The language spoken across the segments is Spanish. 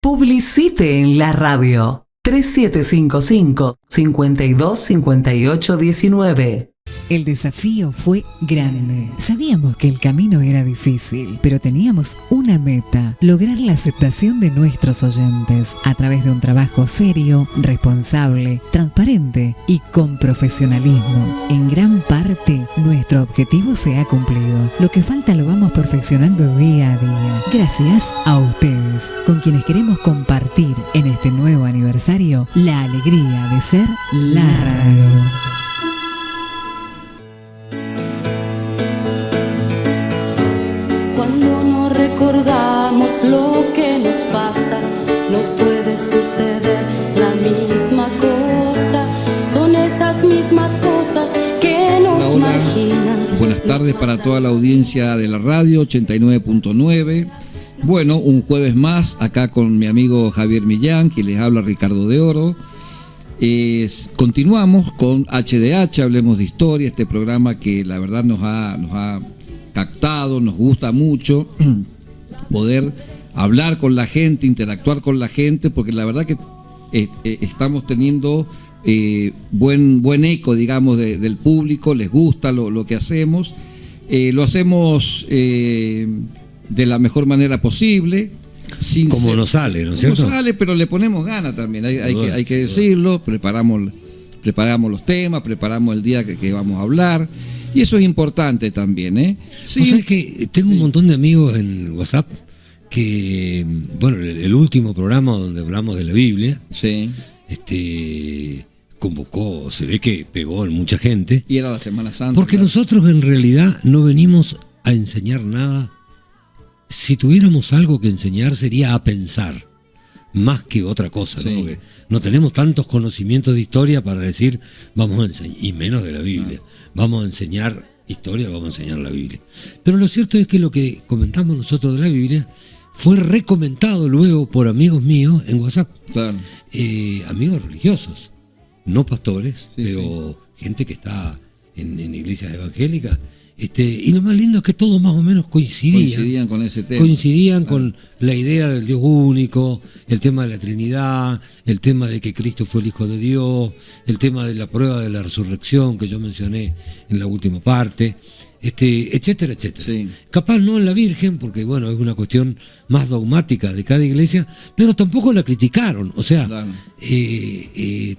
Publicite en la radio 3755-525819. El desafío fue grande. Sabíamos que el camino era difícil, pero teníamos una meta: lograr la aceptación de nuestros oyentes a través de un trabajo serio, responsable, transparente y con profesionalismo. En gran parte, nuestro objetivo se ha cumplido. Lo que falta lo vamos perfeccionando día a día. Gracias a ustedes, con quienes queremos compartir en este nuevo aniversario la alegría de ser la radio. Recordamos lo que nos pasa, nos puede suceder la misma cosa, son esas mismas cosas que nos marginan. Buenas tardes para toda la audiencia de la radio 89.9. Bueno, un jueves más acá con mi amigo Javier Millán, que les habla Ricardo de Oro. Continuamos con HDH, Hablemos de Historia, este programa que la verdad nos ha captado, nos gusta mucho poder hablar con la gente, interactuar con la gente, porque la verdad que estamos teniendo buen eco, digamos, del público, les gusta lo que hacemos, lo hacemos de la mejor manera posible. Como nos sale, ¿no es cierto? Como sale, pero le ponemos ganas también, hay que decirlo, preparamos los temas, preparamos el día que vamos a hablar. Y eso es importante también, ¿eh? Sí. O sea que tengo un montón de amigos en WhatsApp que, bueno, el último programa donde hablamos de la Biblia, sí, convocó, se ve que pegó en mucha gente. Y era la Semana Santa. Porque claro, nosotros en realidad no venimos a enseñar nada. Si tuviéramos algo que enseñar sería a pensar, más que otra cosa, sí, ¿no? Porque no tenemos tantos conocimientos de historia para decir vamos a enseñar, y menos de la Biblia, vamos a enseñar historia, vamos a enseñar la Biblia. Pero lo cierto es que lo que comentamos nosotros de la Biblia fue recomendado luego por amigos míos en WhatsApp, claro, amigos religiosos, no pastores, sí, pero sí, gente que está en iglesias evangélicas. Y lo más lindo es que todos más o menos coincidían con ese tema. Coincidían con la idea del Dios único, el tema de la Trinidad, el tema de que Cristo fue el Hijo de Dios, el tema de la prueba de la resurrección que yo mencioné en la última parte, etcétera, etcétera. Sí. Capaz no en la Virgen, porque bueno, es una cuestión más dogmática de cada iglesia, pero tampoco la criticaron. O sea, claro,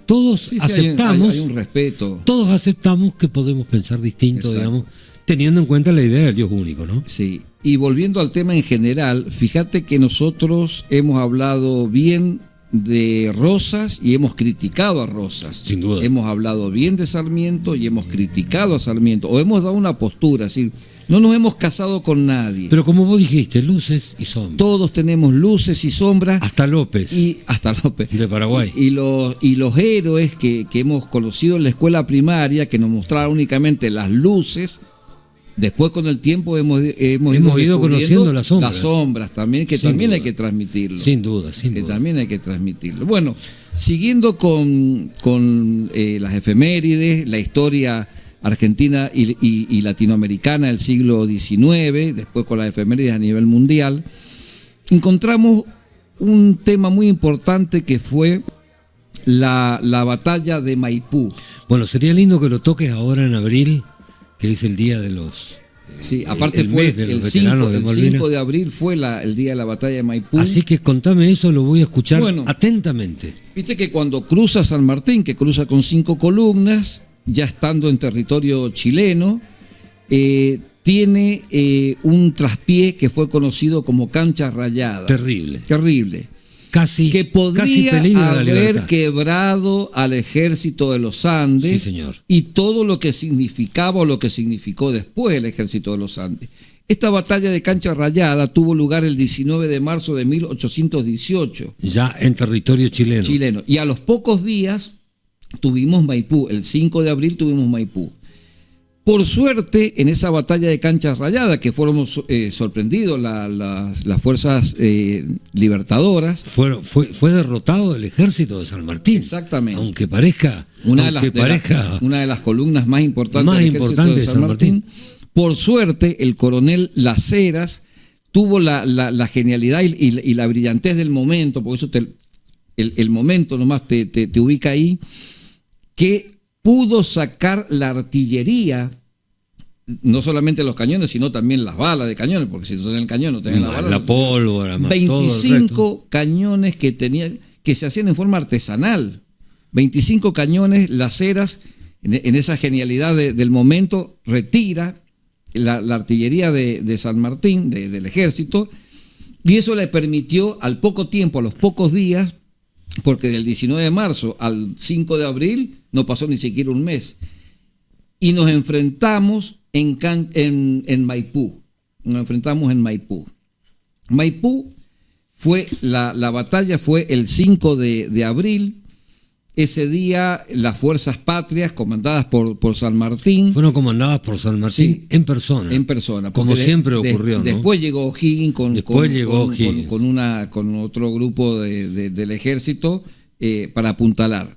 todos aceptamos, hay un respeto. Todos aceptamos que podemos pensar distinto, exacto, digamos, teniendo en cuenta la idea del Dios único, ¿no? Sí, y volviendo al tema en general, fíjate que nosotros hemos hablado bien de Rosas y hemos criticado a Rosas. Sin duda. Hemos hablado bien de Sarmiento y hemos criticado a Sarmiento, o hemos dado una postura, así. No nos hemos casado con nadie. Pero como vos dijiste, luces y sombras. Todos tenemos luces y sombras. Hasta López. De Paraguay. Y los héroes que hemos conocido en la escuela primaria, que nos mostraron únicamente las luces. Después con el tiempo hemos ido conociendo las sombras también, que sin también duda, hay que transmitirlo. Sin duda. Que también hay que transmitirlo. Bueno, siguiendo con las efemérides, la historia argentina y latinoamericana del siglo XIX, después con las efemérides a nivel mundial, encontramos un tema muy importante que fue la batalla de Maipú. Bueno, sería lindo que lo toques ahora en abril, que es el día de los... Sí, aparte fue el 5 de abril fue el día de la batalla de Maipú. Así que contame eso, lo voy a escuchar atentamente. Viste que cuando cruza San Martín, que cruza con 5 columnas, ya estando en territorio chileno, tiene un traspié que fue conocido como Cancha Rayada. Terrible. Que podría haber quebrado al ejército de los Andes, sí, señor, y todo lo que significaba o lo que significó después el ejército de los Andes. Esta batalla de Cancha Rayada tuvo lugar el 19 de marzo de 1818. Ya en territorio chileno. Y a los pocos días tuvimos Maipú, el 5 de abril tuvimos Maipú. Por suerte, en esa batalla de Cancha Rayada, que fueron sorprendidos las fuerzas libertadoras. Fue derrotado el ejército de San Martín. Exactamente. Aunque parezca una de las columnas más importantes del ejército de San Martín. Por suerte, el coronel Las Heras tuvo la genialidad y la brillantez del momento, por eso el momento nomás te ubica ahí, que pudo sacar la artillería, no solamente los cañones, sino también las balas de cañones, porque si no tienen el cañón, no tienen la bala. La pólvora, más 25 cañones que se hacían en forma artesanal. 25 cañones, Las Heras, en esa genialidad del momento, retira la artillería de San Martín, del ejército, y eso le permitió al poco tiempo, a los pocos días, porque del 19 de marzo al 5 de abril no pasó ni siquiera un mes, y nos enfrentamos en Maipú. Nos enfrentamos en Maipú. Maipú fue, la batalla fue el 5 de abril. Ese día las fuerzas patrias comandadas por San Martín. Fueron comandadas por San Martín, sí, en persona. En persona. Como siempre ocurrió, ¿no? Después llegó O'Higgins con otro grupo del ejército para apuntalar.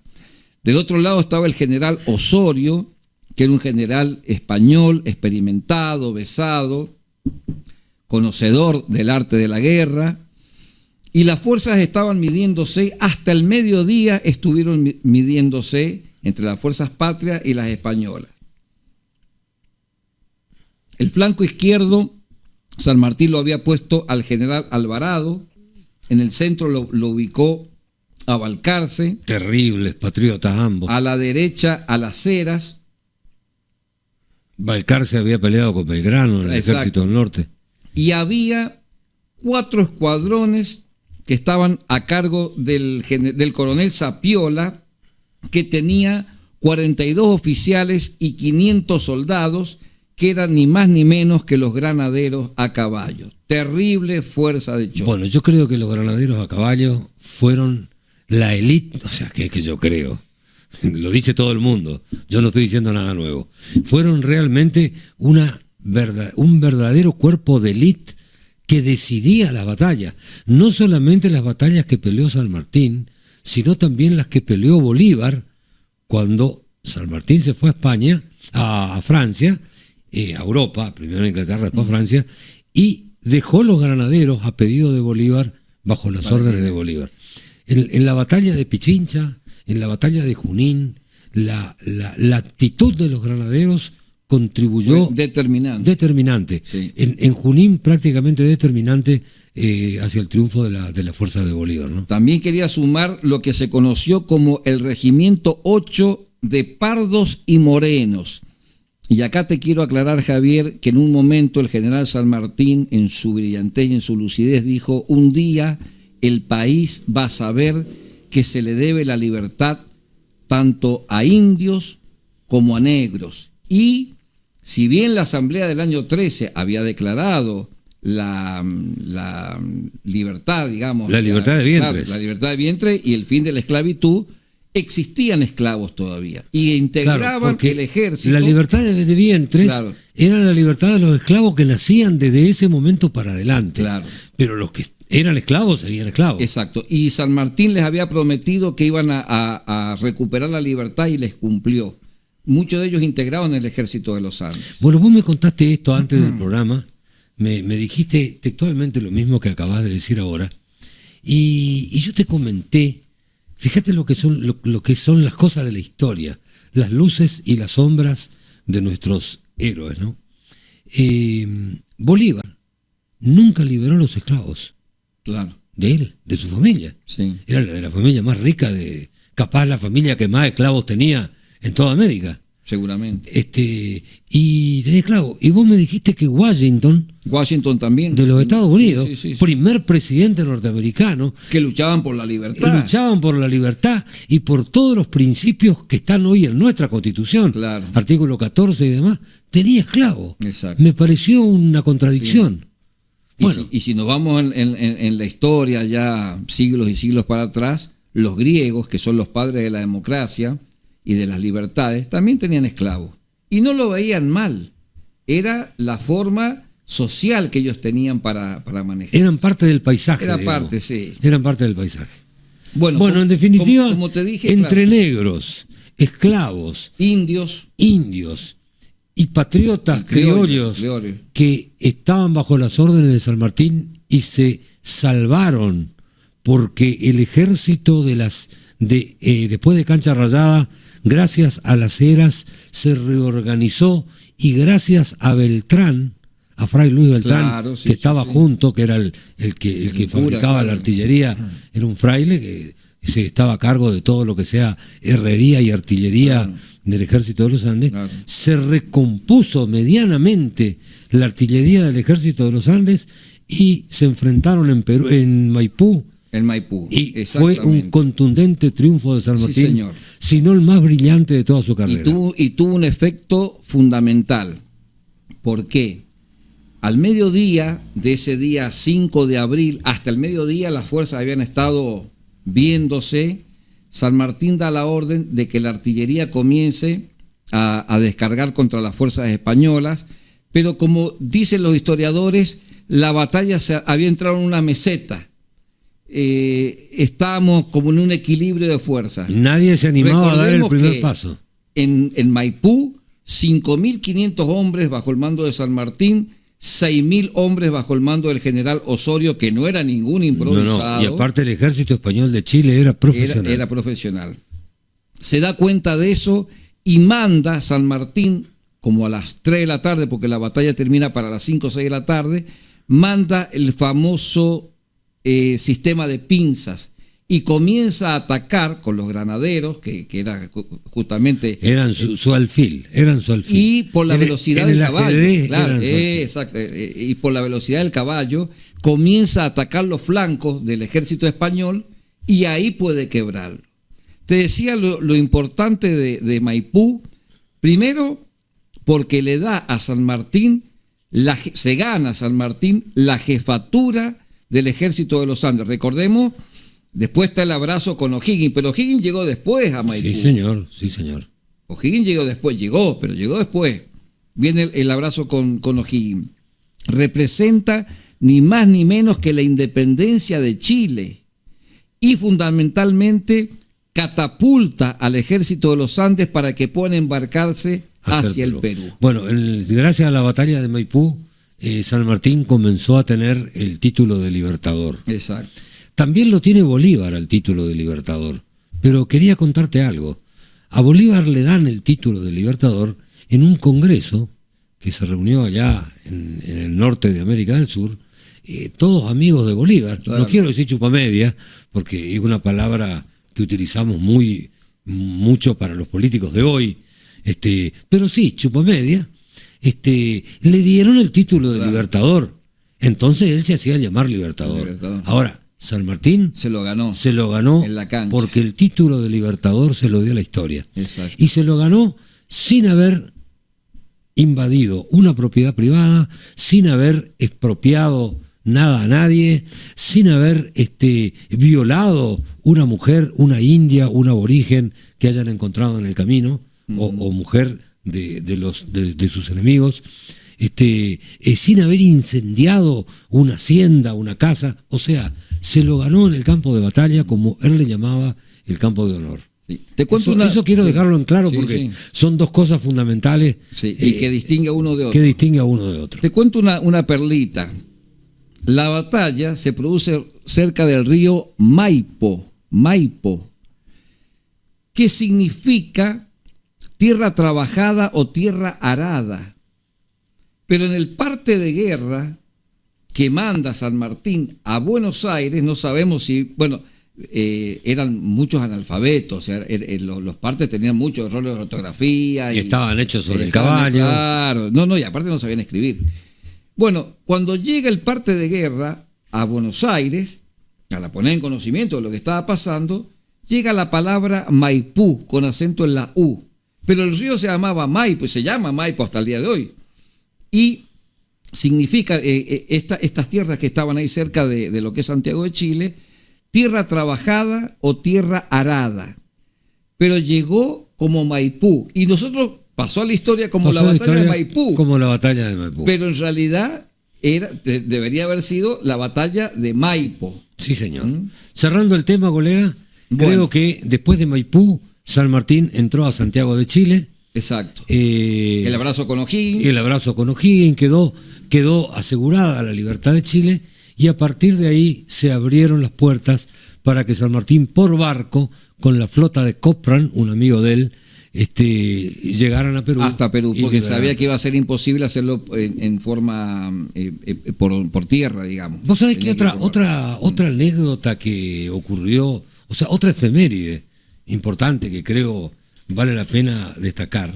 Del otro lado estaba el general Osorio, que era un general español, experimentado, besado, conocedor del arte de la guerra, y las fuerzas estaban midiéndose, hasta el mediodía estuvieron midiéndose entre las fuerzas patrias y las españolas. El flanco izquierdo, San Martín lo había puesto al general Alvarado, en el centro lo ubicó a Balcarce. Terribles patriotas ambos. A la derecha a Las Heras. Balcarce había peleado con Belgrano en el ejército del norte. Y había 4 escuadrones que estaban a cargo del coronel Zapiola, que tenía 42 oficiales y 500 soldados, que eran ni más ni menos que los granaderos a caballo. Terrible fuerza de choque. Bueno, yo creo que los granaderos a caballo fueron la élite, o sea, que yo creo, lo dice todo el mundo, yo no estoy diciendo nada nuevo, fueron realmente un verdadero cuerpo de élite que decidía la batalla, no solamente las batallas que peleó San Martín, sino también las que peleó Bolívar cuando San Martín se fue a España, a Francia, a Europa, primero a Inglaterra, después a Francia, y dejó los granaderos a pedido de Bolívar bajo las órdenes de Bolívar. En la batalla de Pichincha, en la batalla de Junín, la actitud de los granaderos contribuyó determinante. Sí. En Junín prácticamente determinante hacia el triunfo de la fuerza de Bolívar, ¿no? También quería sumar lo que se conoció como el Regimiento 8 de Pardos y Morenos. Y acá te quiero aclarar, Javier, que en un momento el general San Martín, en su brillantez y en su lucidez, dijo: un día el país va a saber que se le debe la libertad tanto a indios como a negros. Y si bien la Asamblea del año 13 había declarado la libertad, digamos, la libertad de vientres, la libertad de vientre y el fin de la esclavitud, existían esclavos todavía y integraban el ejército. La libertad de vientres era la libertad de los esclavos que nacían desde ese momento para adelante. Claro. Pero los que eran esclavos seguían esclavos. Exacto. Y San Martín les había prometido que iban a recuperar la libertad y les cumplió. Muchos de ellos integraban el ejército de los Andes. Bueno, vos me contaste esto antes del programa, me dijiste textualmente lo mismo que acabas de decir ahora, y yo te comenté, fíjate lo que son las cosas de la historia, las luces y las sombras de nuestros héroes, ¿no? Bolívar nunca liberó a los esclavos. Claro. De él, de su familia. Sí. Era de la familia más rica, capaz la familia que más esclavos tenía en toda América. Seguramente. Y tenía esclavos. Y vos me dijiste que Washington también. De los Estados Unidos, sí. primer presidente norteamericano. Que luchaban por la libertad. Luchaban por la libertad y por todos los principios que están hoy en nuestra Constitución. Claro. Artículo 14 y demás. Tenía esclavos. Exacto. Me pareció una contradicción. Sí. Bueno. Y si nos vamos en la historia ya siglos y siglos para atrás, los griegos, que son los padres de la democracia y de las libertades, también tenían esclavos. Y no lo veían mal. Era la forma social que ellos tenían para manejar. Eran parte del paisaje. Era parte, sí. Eran parte del paisaje. Bueno, en definitiva, como te dije, entre negros, esclavos, indios, y patriotas criollos que estaban bajo las órdenes de San Martín y se salvaron porque el ejército después de Cancha Rayada, gracias a las Heras, se reorganizó y gracias a Beltrán, a Fray Luis Beltrán, claro, sí, que estaba sí. junto, que era el que fabricaba claro. la artillería, era un fraile que se estaba a cargo de todo lo que sea herrería y artillería del ejército de los Andes, se recompuso medianamente la artillería del ejército de los Andes y se enfrentaron en Maipú. En Maipú. Y fue un contundente triunfo de San Martín, sí, señor. Si no el más brillante de toda su carrera. Y tuvo un efecto fundamental. ¿Por qué? Al mediodía de ese día 5 de abril, hasta el mediodía las fuerzas habían estado viéndose. San Martín da la orden de que la artillería comience a descargar contra las fuerzas españolas, pero como dicen los historiadores, la batalla había entrado en una meseta. Estábamos como en un equilibrio de fuerzas. Nadie se animaba a dar el primer paso. En Maipú, 5.500 hombres bajo el mando de San Martín, 6.000 hombres bajo el mando del general Osorio, que no era ningún improvisado. Y aparte el ejército español de Chile era profesional. Era profesional. Se da cuenta de eso y manda San Martín, como a las 3 de la tarde, porque la batalla termina para las 5 o 6 de la tarde, manda el famoso sistema de pinzas y comienza a atacar con los granaderos, que era justamente... Eran su alfil. Y por la velocidad del caballo. Claro, exacto. Y por la velocidad del caballo comienza a atacar los flancos del ejército español y ahí puede quebrarlo. Te decía lo importante de Maipú, primero porque le da a San Martín, se gana a San Martín la jefatura del ejército de los Andes. Recordemos, después está el abrazo con O'Higgins, pero O'Higgins llegó después a Maipú. Sí, señor. O'Higgins llegó después. Viene el abrazo con O'Higgins. Representa ni más ni menos que la independencia de Chile y fundamentalmente catapulta al ejército de los Andes para que puedan embarcarse hacia el Perú. Bueno, gracias a la batalla de Maipú, San Martín comenzó a tener el título de libertador. Exacto. También lo tiene Bolívar al título de libertador, pero quería contarte algo. A Bolívar le dan el título de libertador en un congreso que se reunió allá en el norte de América del Sur, todos amigos de Bolívar. Claro. No quiero decir chupamedia, porque es una palabra que utilizamos mucho para los políticos de hoy, pero sí, chupamedia. Le dieron el título de libertador, entonces él se hacía llamar libertador. Ahora, San Martín se lo ganó en la cancha, porque el título de libertador se lo dio la historia. Exacto. Y se lo ganó sin haber invadido una propiedad privada, sin haber expropiado nada a nadie, sin haber violado una mujer, una india, un aborigen que hayan encontrado en el camino, o mujer de sus enemigos, sin haber incendiado una hacienda, una casa. O sea, se lo ganó en el campo de batalla, como él le llamaba el campo de honor. Sí. Te cuento eso quiero dejarlo en claro, porque son dos cosas fundamentales y que distingue a uno de otro. Te cuento una perlita. La batalla se produce cerca del río Maipo, que significa tierra trabajada o tierra arada. Pero en el parte de guerra que manda San Martín a Buenos Aires, no sabemos si, eran muchos analfabetos, o sea, los partes tenían muchos errores de ortografía. Y estaban hechos sobre el caballo. Claro, y aparte no sabían escribir. Bueno, cuando llega el parte de guerra a Buenos Aires, a poner en conocimiento de lo que estaba pasando, llega la palabra Maipú, con acento en la U. Pero el río se llamaba Maipo, y se llama Maipo hasta el día de hoy. Y significa, estas tierras que estaban ahí cerca de lo que es Santiago de Chile, tierra trabajada o tierra arada. Pero llegó como Maipú. Y nosotros pasó a la historia como la batalla de Maipú. Como la batalla de Maipú. Pero en realidad debería haber sido la batalla de Maipo. Sí, señor. Cerrando el tema, Golera, creo que después de Maipú, San Martín entró a Santiago de Chile Exacto. El abrazo con O'Higgins. El abrazo con O'Higgins quedó asegurada la libertad de Chile, y a partir de ahí se abrieron las puertas para que San Martín por barco, con la flota de Copran, un amigo de él, llegaran a Perú. Hasta Perú, porque sabía que iba a ser imposible hacerlo en forma por tierra, digamos. Vos sabés que otra anécdota que ocurrió, o sea, otra efeméride importante que creo vale la pena destacar,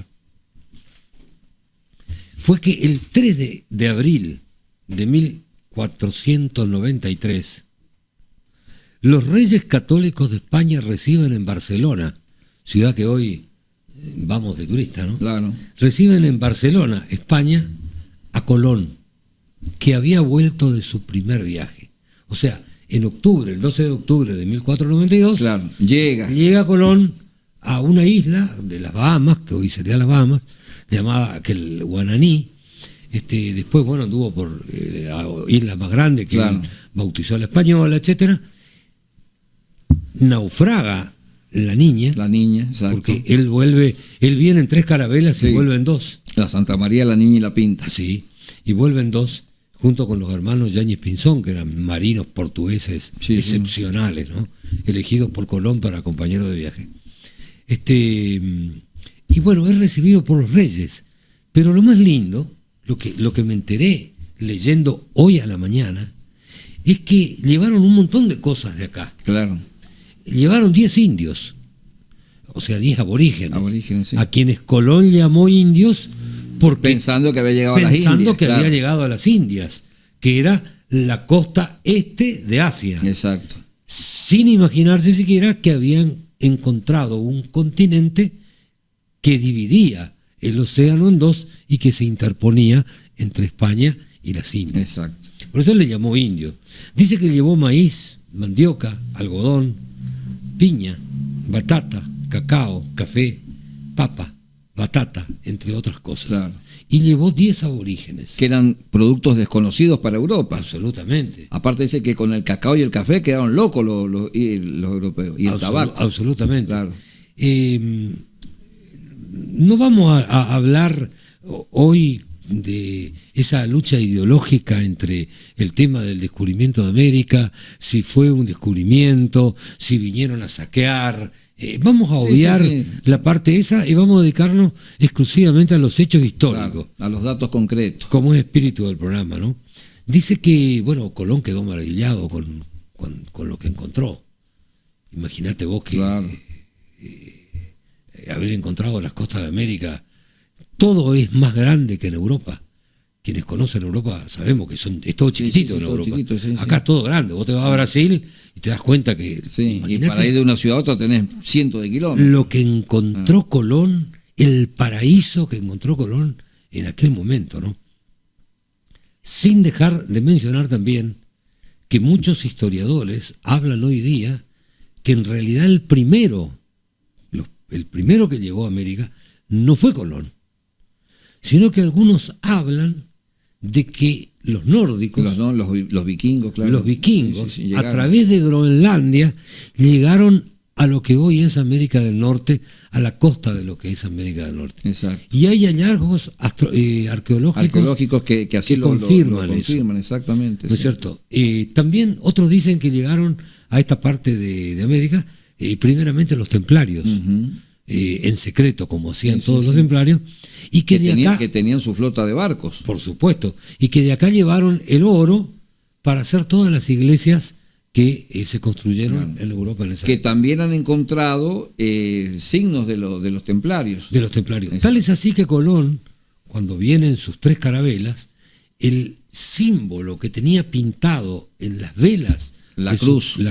fue que el 3 de abril de 1493, los Reyes Católicos de España reciben en Barcelona, ciudad que hoy vamos de turista, ¿no? Claro. Reciben en Barcelona, España, a Colón, que había vuelto de su primer viaje. O sea, en octubre, el 12 de octubre de 1492, claro, llega Colón a una isla de las Bahamas, que hoy sería las Bahamas, llamada el Guananí. Después, bueno, anduvo por islas más grandes que claro, él bautizó a la Española, etcétera. Naufraga la niña, exacto. porque él viene en 3 carabelas y vuelve en 2. La Santa María, la Niña y la Pinta. Sí, y vuelve en 2, junto con los hermanos Yáñez Pinzón, que eran marinos portugueses excepcionales, ¿no? Elegidos por Colón para compañeros de viaje. Y bueno, es recibido por los reyes. Pero lo más lindo, lo que me enteré leyendo hoy a la mañana, es que llevaron un montón de cosas de acá. Claro. Llevaron 10 indios, o sea, 10 aborígenes, sí, a quienes Colón llamó indios pensando que había llegado a las Indias. Pensando que había llegado a las Indias, que era la costa este de Asia. Exacto. Sin imaginarse siquiera que habían encontrado un continente que dividía el océano en 2 y que se interponía entre España y las Indias. Exacto. Por eso le llamó indio. Dice que llevó maíz, mandioca, algodón, piña, batata, cacao, café, papa, batata, entre otras cosas. Claro. Y llevó 10 aborígenes. Que eran productos desconocidos para Europa. Absolutamente. Aparte dice que con el cacao y el café quedaron locos los europeos. Y el tabaco. Absolutamente. Claro. No vamos a hablar hoy de esa lucha ideológica entre el tema del descubrimiento de América, si fue un descubrimiento, si vinieron a saquear. Vamos a obviar la parte esa y vamos a dedicarnos exclusivamente a los hechos históricos. Claro, a los datos concretos. Como es espíritu del programa, ¿no? Dice que, bueno, Colón quedó maravillado con lo que encontró. Imagínate vos que haber encontrado las costas de América, todo es más grande que en Europa. Quienes conocen Europa sabemos que es todo chiquitito en Europa. Acá es todo grande. Vos te vas a Brasil y te das cuenta que... y para ir de una ciudad a otra tenés cientos de kilómetros. Lo que encontró Colón, el paraíso que encontró Colón en aquel momento, ¿no? Sin dejar de mencionar también que muchos historiadores hablan hoy día que en realidad el primero que llegó a América no fue Colón, sino que algunos hablan de que los nórdicos, los vikingos, claro. Los vikingos, a través de Groenlandia, llegaron a lo que hoy es América del Norte, a la costa de lo que es América del Norte. Exacto. Y hay hallazgos arqueológicos que así lo confirman, exactamente. ¿No es cierto? También otros dicen que llegaron a esta parte de América, primeramente los templarios, en secreto, como hacían todos los templarios, y que tenían su flota de barcos. Por supuesto, y que de acá llevaron el oro para hacer todas las iglesias que se construyeron en Europa en esa que época. También han encontrado signos de los templarios. De los templarios. Tal es así que Colón, cuando viene en sus 3 carabelas, el símbolo que tenía pintado en las velas, la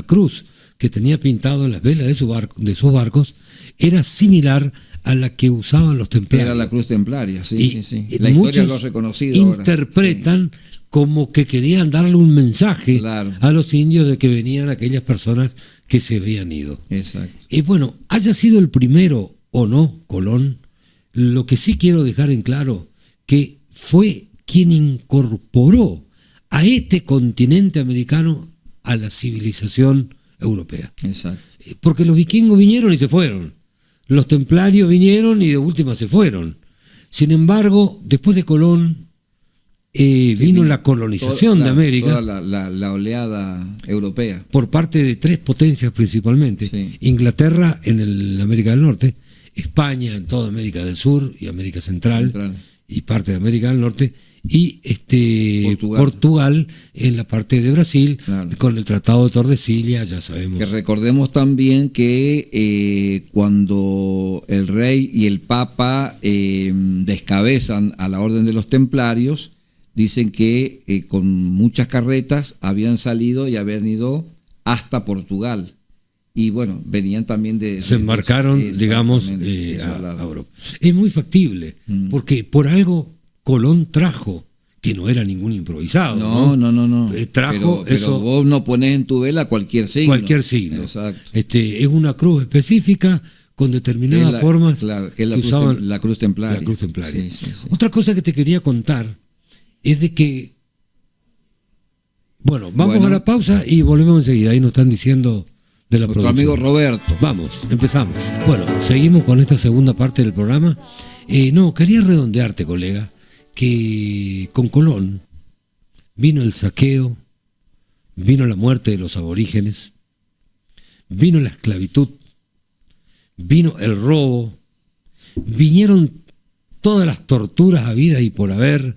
cruz que tenía pintado en las velas de sus barcos, era similar a la que usaban los templarios. Era la cruz templaria, sí. La historia lo ha reconocido interpretan como que querían darle un mensaje a los indios de que venían aquellas personas que se habían ido. Exacto. Y bueno, haya sido el primero o no Colón, lo que sí quiero dejar en claro, que fue quien incorporó a este continente americano a la civilización europea. Exacto. Porque los vikingos vinieron y se fueron. Los templarios vinieron y de última se fueron. Sin embargo, después de Colón, vino la colonización de América. Toda la oleada europea. Por parte de 3 potencias principalmente. Sí. Inglaterra en América del Norte, España en toda América del Sur y América Central. Y parte de América del Norte, y Portugal en la parte de Brasil, claro, con el Tratado de Tordesillas, ya sabemos. Que recordemos también que cuando el rey y el papa descabezan a la Orden de los Templarios, dicen que con muchas carretas habían salido y habían ido hasta Portugal. Y bueno, venían también se embarcaron, digamos, a Europa. Es muy factible, porque por algo Colón trajo, que no era ningún improvisado. No. Trajo pero eso. Vos no ponés en tu vela cualquier signo. Cualquier signo. Exacto. Es una cruz específica con determinadas formas. Claro, que es la cruz templaria. La cruz templaria. Sí. Otra cosa que te quería contar es de que, bueno, vamos a la pausa y volvemos enseguida. Ahí nos están diciendo de la nuestro producción. Amigo Roberto. Vamos, empezamos. Bueno, seguimos con esta segunda parte del programa. Quería redondearte, colega, que con Colón vino el saqueo, vino la muerte de los aborígenes, vino la esclavitud, vino el robo, vinieron todas las torturas habidas y por haber,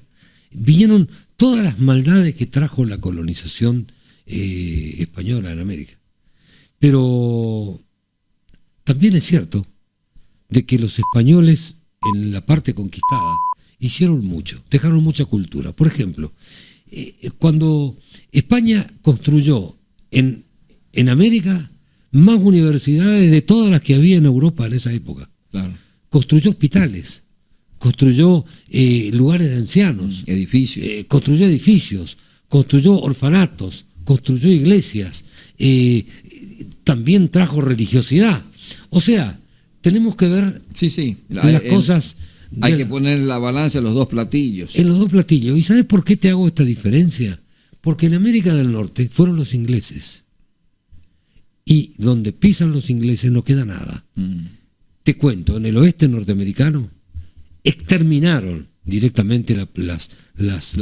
vinieron todas las maldades que trajo la colonización española en América. Pero también es cierto de que los españoles en la parte conquistada hicieron mucho, dejaron mucha cultura. Por ejemplo, cuando España construyó en América más universidades de todas las que había en Europa en esa época. Claro. Construyó hospitales, construyó lugares de ancianos, construyó edificios, construyó orfanatos, construyó iglesias, también trajo religiosidad. O sea, tenemos que ver las cosas. Hay que poner en la balanza los dos platillos. En los dos platillos. ¿Y sabes por qué te hago esta diferencia? Porque en América del Norte fueron los ingleses. Y donde pisan los ingleses no queda nada. Te cuento, en el oeste norteamericano exterminaron directamente las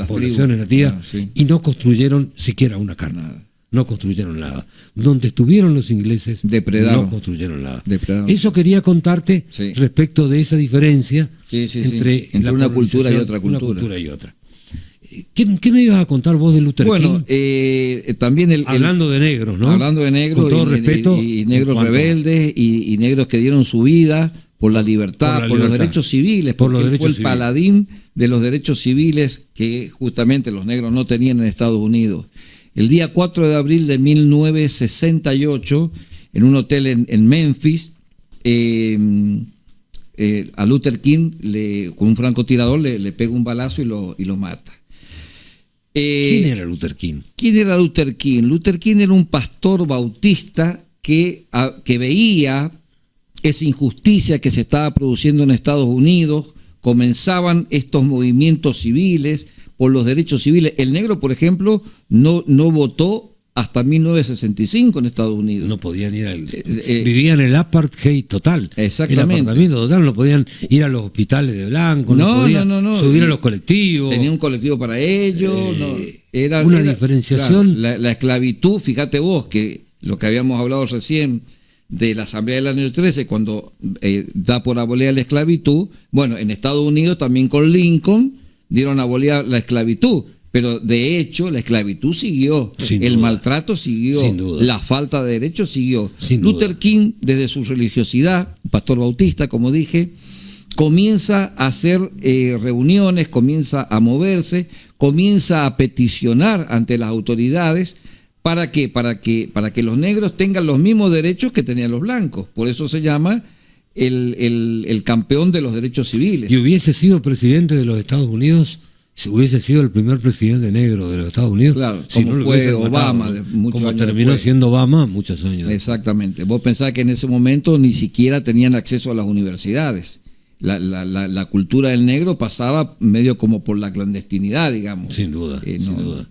poblaciones nativas y no construyeron siquiera una carnada. No construyeron nada. Donde estuvieron los ingleses, depredaron. No construyeron nada. Depredaron. Eso quería contarte respecto de esa diferencia entre una cultura y otra cultura. Una cultura y otra. ¿Qué me ibas a contar vos de Luther King? Bueno, también hablando de negros, ¿no? Hablando de negros, con todo respeto, y negros rebeldes y negros que dieron su vida por la libertad, por los derechos civiles, porque él fue el paladín de los derechos civiles que justamente los negros no tenían en Estados Unidos. El día 4 de abril de 1968, en un hotel en Memphis, a Luther King, con un francotirador, le pega un balazo y lo mata. ¿Quién era Luther King? ¿Quién era Luther King? Luther King era un pastor bautista que veía esa injusticia que se estaba produciendo en Estados Unidos. Comenzaban estos movimientos civiles por los derechos civiles. El negro, por ejemplo, no votó hasta 1965 en Estados Unidos. No podían ir vivían el apartheid total. Exactamente. El apartamiento total, no podían ir a los hospitales de blanco, no podían subir a los colectivos. Tenía un colectivo para ellos. Era diferenciación. Claro, la esclavitud, fíjate vos, que lo que habíamos hablado recién de la Asamblea del año 13, cuando da por abolir la esclavitud, bueno, en Estados Unidos también con Lincoln dieron a abolir la esclavitud, pero de hecho la esclavitud siguió, el maltrato siguió, la falta de derechos siguió. Luther King, desde su religiosidad, pastor bautista, como dije, comienza a hacer reuniones, comienza a moverse, comienza a peticionar ante las autoridades. ¿Para qué? Para que los negros tengan los mismos derechos que tenían los blancos. Por eso se llama el campeón de los derechos civiles. Y hubiese sido presidente de los Estados Unidos, si hubiese sido el primer presidente negro de los Estados Unidos, claro, si como no fue Obama, como terminó después siendo Obama muchos años después. Exactamente. Vos pensás que en ese momento ni siquiera tenían acceso a las universidades. La cultura del negro pasaba medio como por la clandestinidad, digamos. Sin duda, sin duda.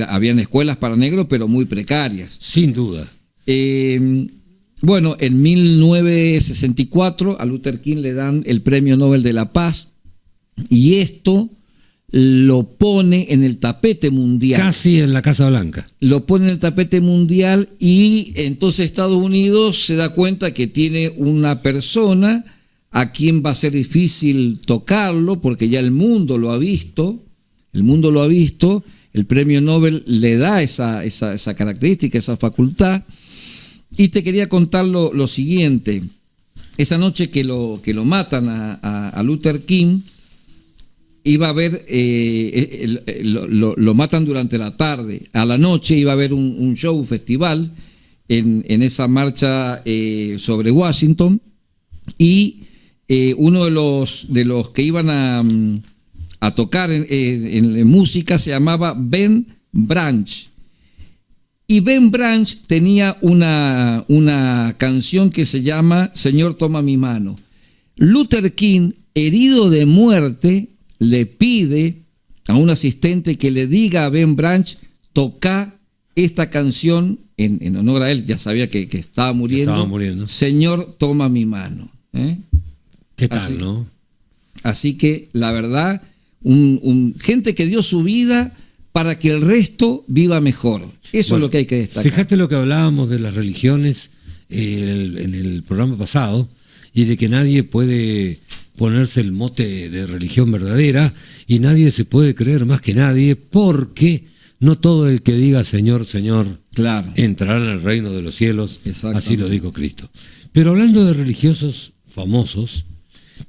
Habían escuelas para negros, pero muy precarias. Sin duda. Bueno, en 1964 a Luther King le dan el Premio Nobel de la Paz y esto lo pone en el tapete mundial. Casi en la Casa Blanca. Lo pone en el tapete mundial y entonces Estados Unidos se da cuenta que tiene una persona a quien va a ser difícil tocarlo porque ya el mundo lo ha visto. El mundo lo ha visto. El Premio Nobel le da esa característica, esa facultad. Y te quería contar lo siguiente. Esa noche que lo matan a Luther King, iba a haber, lo matan durante la tarde. A la noche iba a haber un show, un festival, en esa marcha sobre Washington. Y uno de los que iban a tocar en música se llamaba Ben Branch. Y Ben Branch tenía una canción que se llama Señor, toma mi mano. Luther King, herido de muerte, le pide a un asistente que le diga a Ben Branch, toca esta canción en honor a él. Ya sabía que estaba muriendo. Estaba muriendo. Señor, toma mi mano. ¿Qué tal, así, no? Así que la verdad, gente que dio su vida para que el resto viva mejor. Eso es lo que hay que destacar. Fíjate lo que hablábamos de las religiones en el programa pasado y de que nadie puede ponerse el mote de religión verdadera y nadie se puede creer más que nadie porque no todo el que diga Señor, Señor, claro, entrará en el reino de los cielos. Así lo dijo Cristo. Pero hablando de religiosos famosos,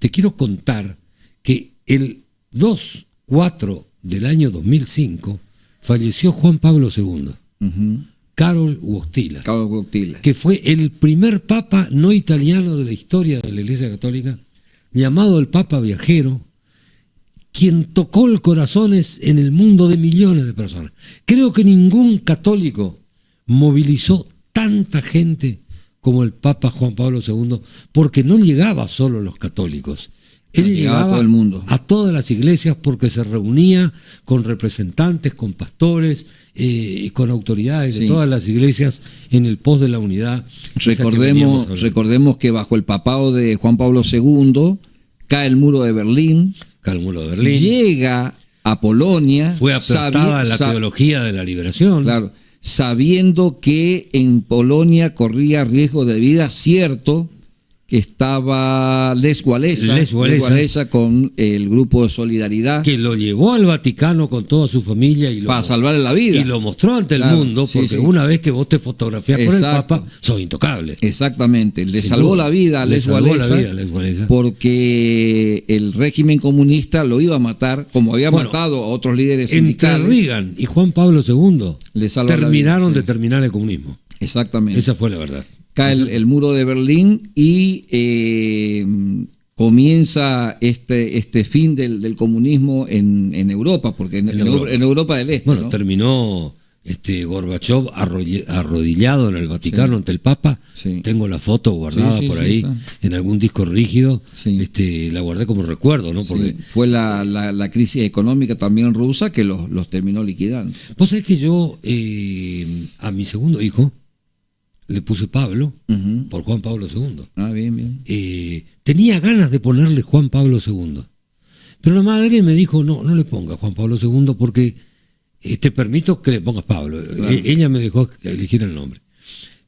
te quiero contar que el 2/4 del año 2005 falleció Juan Pablo II, Karol Wojtyła, que fue el primer papa no italiano de la historia de la Iglesia Católica, llamado el Papa Viajero, quien tocó los corazones en el mundo de millones de personas. Creo que ningún católico movilizó tanta gente como el Papa Juan Pablo II, porque no llegaba solo a los católicos. Él llegaba a todo el mundo, a todas las iglesias, porque se reunía con representantes, con pastores, con autoridades de todas las iglesias en el pos de la unidad. Recordemos que bajo el papado de Juan Pablo II cae el muro de Berlín. Llega a Polonia. Fue aplastada la teología de la liberación. Claro, sabiendo que en Polonia corría riesgo de vida, cierto, que estaba Lech Walesa con el grupo de Solidaridad, que lo llevó al Vaticano con toda su familia para salvarle la vida, y lo mostró ante el mundo, porque una vez que vos te fotografías con el Papa, sos intocable. Exactamente, le salvó la vida a Lech Walesa, porque el régimen comunista lo iba a matar, como había matado a otros líderes sindicales. Entre Reagan y Juan Pablo II terminaron de terminar el comunismo. Exactamente. Esa fue la verdad. Cae el muro de Berlín y comienza este fin del comunismo en Europa, porque en Europa del Este. Bueno, ¿no? Terminó Gorbachev arrodillado en el Vaticano ante el Papa. Sí. Tengo la foto guardada por ahí en algún disco rígido. Sí. La guardé como recuerdo, ¿no? Porque fue la crisis económica también rusa que los terminó liquidando. Vos sabés que yo a mi segundo hijo le puse Pablo por Juan Pablo II. Bien. Tenía ganas de ponerle Juan Pablo II. Pero la madre me dijo, no le pongas Juan Pablo II porque te permito que le pongas Pablo. Claro. Ella me dejó elegir el nombre.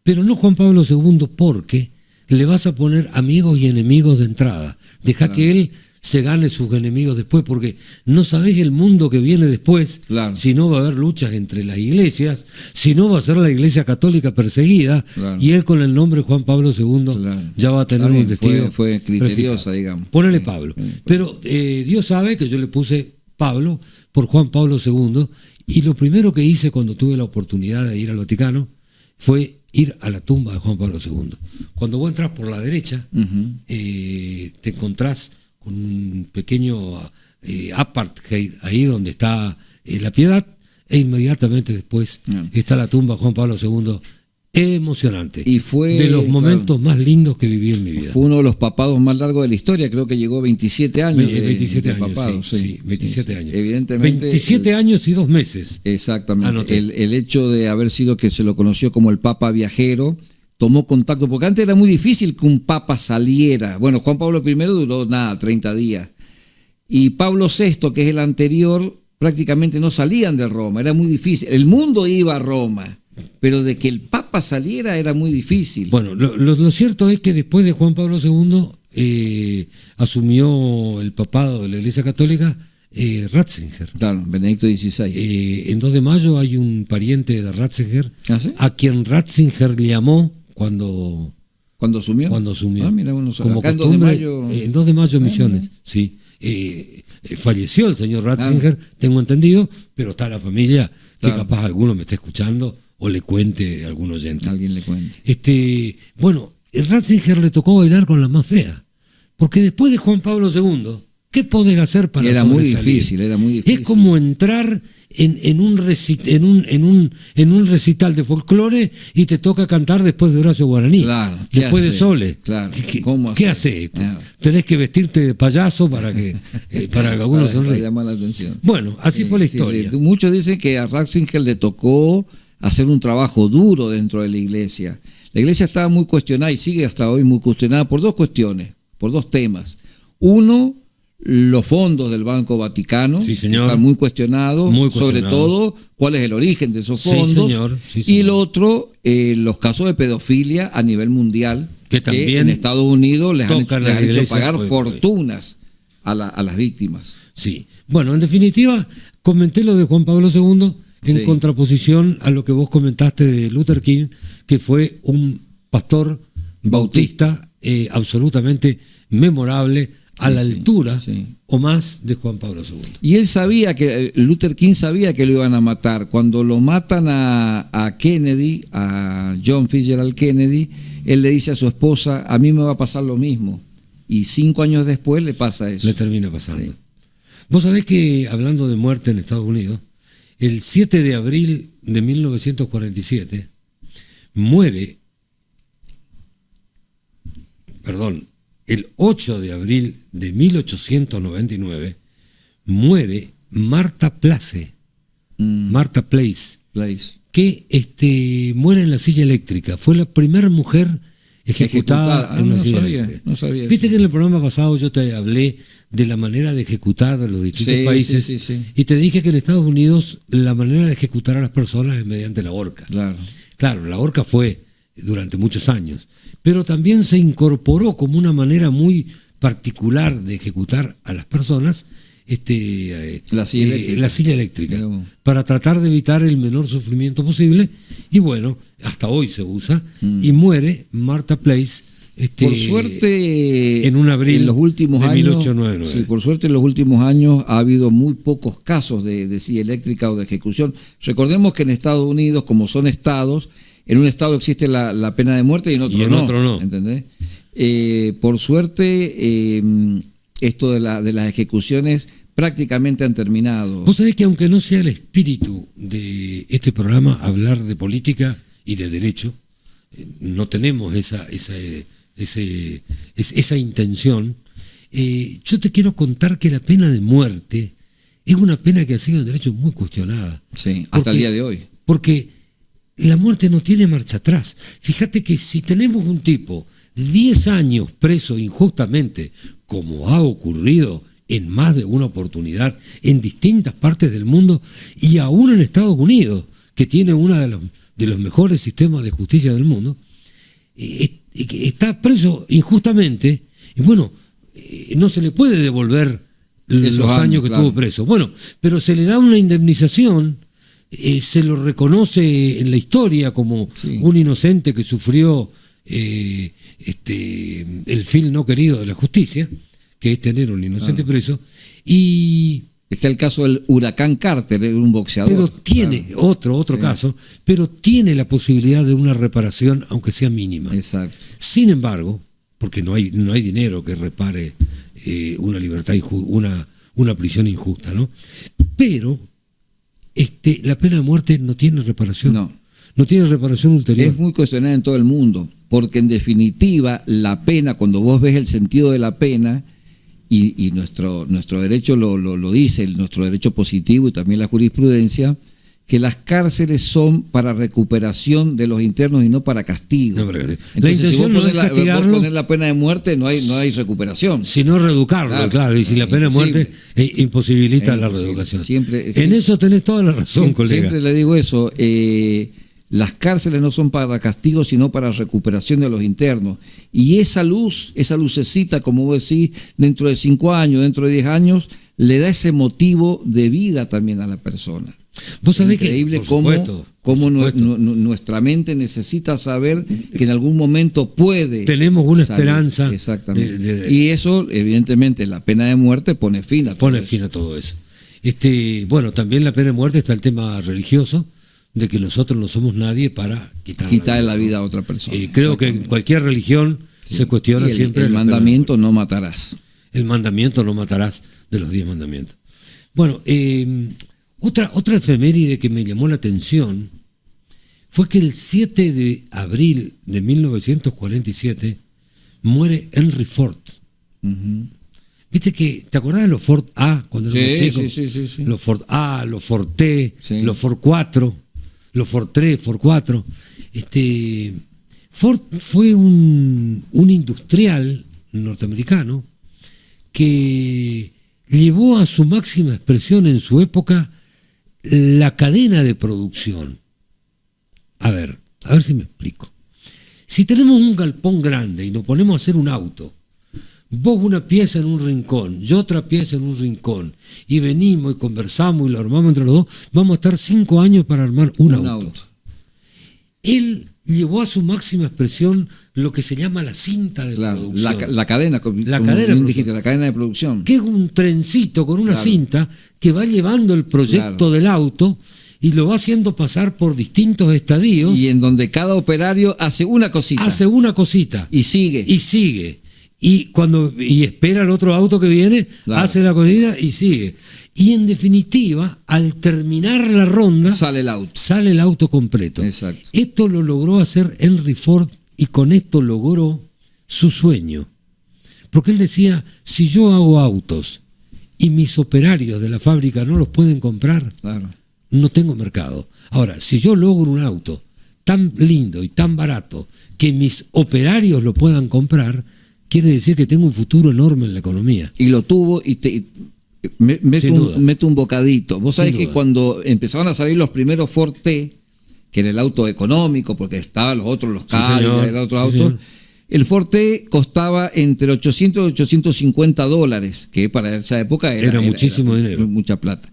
Pero no Juan Pablo II porque le vas a poner amigos y enemigos de entrada. Deja que él se gane sus enemigos después, porque no sabés el mundo que viene después, si no va a haber luchas entre las iglesias, si no va a ser la iglesia católica perseguida, y él con el nombre Juan Pablo II ya va a tener un destino. Fue criteriosa, digamos. Ponele Pablo. Pero Dios sabe que yo le puse Pablo por Juan Pablo II, y lo primero que hice cuando tuve la oportunidad de ir al Vaticano fue ir a la tumba de Juan Pablo II. Cuando vos entras por la derecha, te encontrás con un pequeño apartheid ahí donde está la Piedad, e inmediatamente después está la tumba de Juan Pablo II. Emocionante. Y fue de los momentos más lindos que viví en mi vida. Fue uno de los papados más largos de la historia, creo que llegó 27 años. 27 años, papado, sí, 27 años. Evidentemente. 27 años y 2 meses. Exactamente. El hecho de haber sido que se lo conoció como el Papa Viajero tomó contacto, porque antes era muy difícil que un papa saliera. Bueno, Juan Pablo I duró 30 días. Y Pablo VI, que es el anterior, prácticamente no salían de Roma, era muy difícil. El mundo iba a Roma, pero de que el Papa saliera era muy difícil. Bueno, lo cierto es que después de Juan Pablo II asumió el papado de la Iglesia Católica Ratzinger. Claro, Benedicto XVI. En 2 de mayo hay un pariente de Ratzinger, ¿Ah, sí? a quien Ratzinger llamó cuando asumió. Ah, mira, bueno, como acá costumbre, en 2 de mayo. en 2 de mayo Misiones, sí. Falleció el señor Ratzinger, tengo entendido, pero está la familia, que claro, capaz alguno me esté escuchando o le cuente a algún oyente. Alguien le cuente. Bueno, el Ratzinger le tocó bailar con la más fea, porque después de Juan Pablo II, ¿qué podés hacer para Era muy sobresalir? difícil, era muy difícil. Es como entrar en un recital de folclore y te toca cantar después de Horacio Guaraní, Claro, después de Sole. Claro, ¿Qué haces? Claro. Tenés que vestirte de payaso para que algunos para sonríen. llamar la atención. Bueno, así fue la historia. Sí. Muchos dicen que a Ratzinger le tocó hacer un trabajo duro dentro de la iglesia. La iglesia estaba muy cuestionada y sigue hasta hoy muy cuestionada por 2 cuestiones, por 2 temas. Uno, los fondos del Banco Vaticano, sí, señor, están muy cuestionados, muy sobre todo cuál es el origen de esos fondos. Sí, señor. Sí, y señor. el otro, los casos de pedofilia a nivel mundial, que también en Estados Unidos les han hecho pagar pues, fortunas a las víctimas. Sí. Bueno, en definitiva, comenté lo de Juan Pablo II en contraposición a lo que vos comentaste de Luther King, que fue un pastor bautista absolutamente memorable, a la altura o más de Juan Pablo II. Y él sabía Luther King sabía que lo iban a matar. Cuando lo matan a Kennedy, a John Fitzgerald Kennedy, él le dice a su esposa, a mí me va a pasar lo mismo. Y 5 años después le pasa eso. Le termina pasando. Sí. Vos sabés que, hablando de muerte en Estados Unidos, el 7 de abril de 1947 el 8 de abril de 1899 muere Martha Place, que muere en la silla eléctrica. Fue la primera mujer ejecutada en una silla eléctrica. No sabía. Viste que en el programa pasado yo te hablé de la manera de ejecutar de los distintos países, y te dije que en Estados Unidos la manera de ejecutar a las personas es mediante la horca. Claro, la horca fue durante muchos años, pero también se incorporó como una manera muy particular de ejecutar a las personas la silla eléctrica, para tratar de evitar el menor sufrimiento posible, y bueno, hasta hoy se usa, y muere Martha Place, por suerte, en un abril en los últimos de años, 1899. Sí, por suerte en los últimos años ha habido muy pocos casos de silla eléctrica o de ejecución. Recordemos que en Estados Unidos, como son estados, en un estado existe la pena de muerte y en otro no. ¿Entendés? Por suerte, esto de las ejecuciones prácticamente han terminado. Vos sabés que aunque no sea el espíritu de este programa hablar de política y de derecho, no tenemos esa intención, yo te quiero contar que la pena de muerte es una pena que ha sido en derecho muy cuestionada. Sí, hasta el día de hoy. Porque la muerte no tiene marcha atrás. Fíjate que si tenemos un tipo 10 años preso injustamente, como ha ocurrido en más de una oportunidad en distintas partes del mundo, y aún en Estados Unidos, que tiene uno de los mejores sistemas de justicia del mundo, está preso injustamente, y bueno, no se le puede devolver los años que estuvo preso. Bueno, pero se le da una indemnización, se lo reconoce en la historia como un inocente que sufrió el fin no querido de la justicia, que es tener un inocente preso, y está el caso del huracán Carter, un boxeador. Pero tiene otro caso, pero tiene la posibilidad de una reparación, aunque sea mínima. Exacto. Sin embargo, porque no hay dinero que repare una libertad una prisión injusta, ¿no? Pero la pena de muerte no tiene reparación. No tiene reparación ulterior. Es muy cuestionada en todo el mundo, porque en definitiva la pena, cuando vos ves el sentido de la pena, y nuestro derecho lo dice, nuestro derecho positivo y también la jurisprudencia, que las cárceles son para recuperación de los internos y no para castigo. No, la Entonces, si vos intención no es ponés vos castigarlo, ponés la pena de muerte, no hay recuperación. sino reeducarlo, claro. Y si la pena de muerte imposibilita Es la imposible. reeducación. Siempre- En eso tenés toda la razón, colega. Siempre le digo eso. Las cárceles no son para castigo, sino para recuperación de los internos. Y esa lucecita, como vos decís, dentro de 5 años, dentro de 10 años, le da ese motivo de vida también a la persona. Vos sabés que, Increíble por cómo, supuesto, cómo por supuesto. nuestra mente necesita saber que en algún momento puede. Tenemos una salir. esperanza. Exactamente. Y eso, evidentemente, la pena de muerte pone fin a todo Pone eso. fin a todo eso. Bueno, también la pena de muerte está el tema religioso, de que nosotros no somos nadie para Quitar la vida a otra persona. Creo que en Exactamente. cualquier religión se cuestiona Y siempre el la pena de mandamiento no matarás. el mandamiento no matarás de los 10 mandamientos. Bueno, otra efeméride que me llamó la atención fue que el 7 de abril de 1947 muere Henry Ford. Ujú. Viste que, ¿te acordás de los Ford A cuando éramos chicos? Sí. Los Ford A, los Ford T, Sí. los Ford 4, los Ford 3, Ford 4. Ford fue un industrial norteamericano que llevó a su máxima expresión en su época la cadena de producción. A ver si me explico. Si tenemos un galpón grande y nos ponemos a hacer un auto, vos una pieza en un rincón, yo otra pieza en un rincón, y venimos y conversamos y lo armamos entre los dos, vamos a estar 5 años para armar un auto. Él llevó a su máxima expresión lo que se llama la cinta de Claro, producción. la cadena, como cadena de bien dijiste, la cadena de producción. Que es un trencito con una Claro. cinta que va llevando el proyecto Claro. del auto y lo va haciendo pasar por distintos estadios, Y en donde cada operario hace una cosita. hace una cosita Y sigue. y sigue. Y espera el otro auto que viene, Claro. hace la cosita y sigue. Y en definitiva, al terminar la ronda, Sale el auto. sale el auto completo. Exacto. Esto lo logró hacer Henry Ford y con esto logró su sueño. Porque él decía, si yo hago autos y mis operarios de la fábrica no los pueden comprar, Claro. no tengo mercado. Ahora, si yo logro un auto tan lindo y tan barato que mis operarios lo puedan comprar, quiere decir que tengo un futuro enorme en la economía. Y lo tuvo y Sin duda. mete un bocadito. Vos sabés Sin que duda. cuando empezaban a salir los primeros Ford T, que era el auto económico, porque estaban los otros, los Cadillac, señor. el otro Sí, auto, señor. el Ford T costaba entre $800 y $850, que para esa época Era muchísimo dinero. Mucha plata.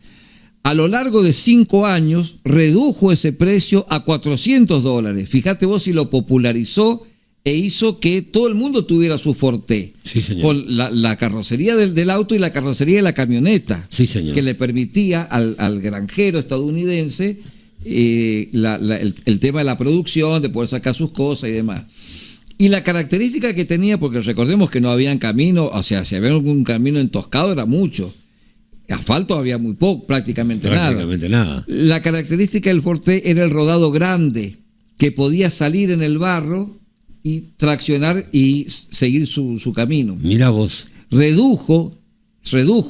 A lo largo de 5 años redujo ese precio a $400. Fíjate vos si lo popularizó e hizo que todo el mundo tuviera su Ford T. Sí, señor. Con la carrocería del auto y la carrocería de la camioneta. Sí, señor. Que le permitía al granjero estadounidense el tema de la producción, de poder sacar sus cosas y demás. Y la característica que tenía, porque recordemos que no habían camino, o sea, si había algún camino entoscado era mucho. Asfalto había muy poco, prácticamente nada. La característica del Ford T era el rodado grande, que podía salir en el barro y traccionar y seguir su camino. Mira vos. Redujo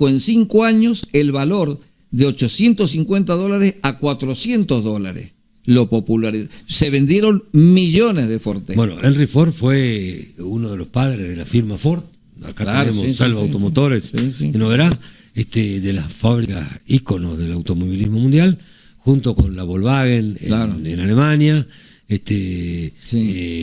en 5 años el valor de $850 a $400. Lo popularizó. Se vendieron millones de Ford T. Bueno, Henry Ford fue uno de los padres de la firma Ford. Acá Claro, tenemos sí, Salva sí, Automotores, sí. que no verá, de las fábricas íconos del automovilismo mundial, junto con la Volkswagen Claro. en Alemania, Sí.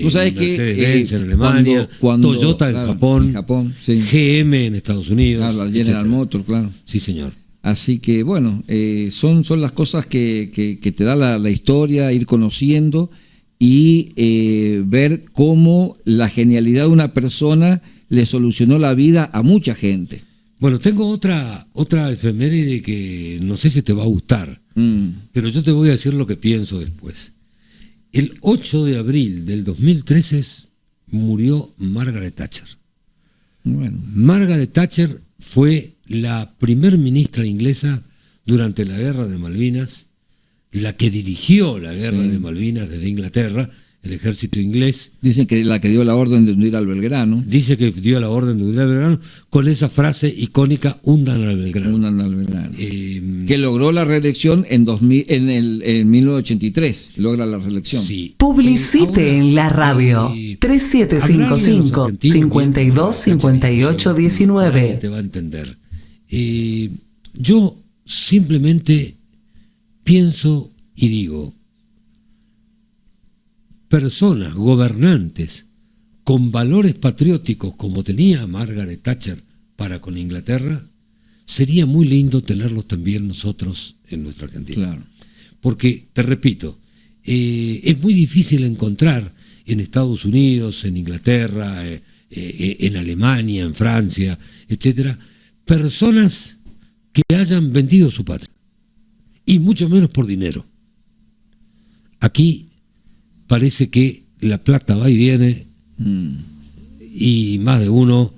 Tú sabes que, Mercedes-Benz en Alemania, cuando- Toyota claro, en Japón, sí. GM en Estados Unidos. Claro, la General etcétera. Motors, claro. Sí, señor. Así que bueno, son las cosas que te da la historia, ir conociendo y ver cómo la genialidad de una persona le solucionó la vida a mucha gente. Bueno, tengo otra efeméride que no sé si te va a gustar, pero yo te voy a decir lo que pienso después. El 8 de abril del 2013 murió Margaret Thatcher. Bueno, Margaret Thatcher fue la primer ministra inglesa durante la Guerra de Malvinas, la que dirigió la Guerra Sí. de Malvinas desde Inglaterra el ejército inglés. Dicen que la que dio la orden de hundir al Belgrano. Dice que dio la orden de hundir al Belgrano con esa frase icónica, hundan al Belgrano. Hundan al Belgrano. Que logró la reelección en 1983. Logra la reelección. Sí. Publicite en la radio. 3755-525819. Te va a entender. Yo simplemente pienso y digo, personas, gobernantes, con valores patrióticos como tenía Margaret Thatcher para con Inglaterra, sería muy lindo tenerlos también nosotros en nuestra Argentina. Claro. Porque, te repito, es muy difícil encontrar en Estados Unidos, en Inglaterra, en Alemania, en Francia, etcétera, personas que hayan vendido su patria, y mucho menos por dinero. Aquí parece que la plata va y viene, y más de uno